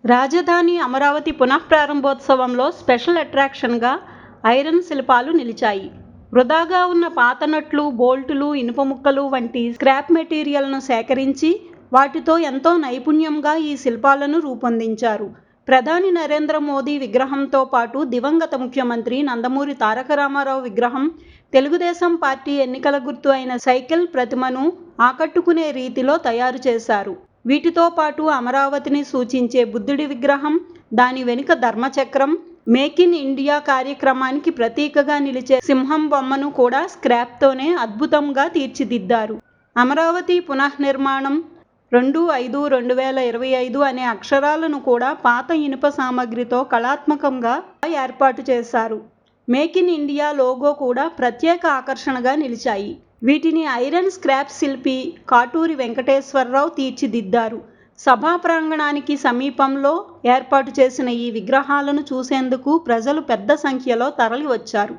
రాజధాని Amaravati పునఃప్రారంభోత్సవంలో special అట్రాక్షన్గా iron శిల్పాలు నిలిచాయి. వృధాగా ఉన్న పాత నట్లు, బోల్టులు, ఇనుప ముక్కలు వంటి స్క్రాప్ మెటీరియల్ను సేకరించి వాటితో ఎంతో నైపుణ్యంగా ఈ శిల్పాలను రూపొందించారు. ప్రధాని నరేంద్ర మోదీ విగ్రహంతో పాటు దివంగత ముఖ్యమంత్రి నందమూరి తారక రామారావు విగ్రహం, తెలుగుదేశం పార్టీ ఎన్నికల గుర్తు అయిన సైకిల్ ప్రతిమను ఆకట్టుకునే రీతిలో తయారు చేశారు. వీటితో పాటు అమరావతిని సూచించే బుద్ధుడి విగ్రహం, దాని వెనుక ధర్మచక్రం, మేక్ ఇన్ ఇండియా కార్యక్రమానికి ప్రతీకగా నిలిచే సింహం బొమ్మను కూడా స్క్రాప్తోనే అద్భుతంగా తీర్చిదిద్దారు. అమరావతి పునఃనిర్మాణం 2/5/2025 అనే అక్షరాలను కూడా పాత ఇనుప సామగ్రితో కళాత్మకంగా ఏర్పాటు చేశారు. మేక్ ఇన్ ఇండియా లోగో కూడా ప్రత్యేక ఆకర్షణగా నిలిచాయి. వీటిని ఐరన్ స్క్రాప్ శిల్పి కాటూరి వెంకటేశ్వరరావు తీర్చిదిద్దారు. సభా ప్రాంగణానికి సమీపంలో ఏర్పాటు చేసిన ఈ విగ్రహాలను చూసేందుకు ప్రజలు పెద్ద సంఖ్యలో తరలి వచ్చారు.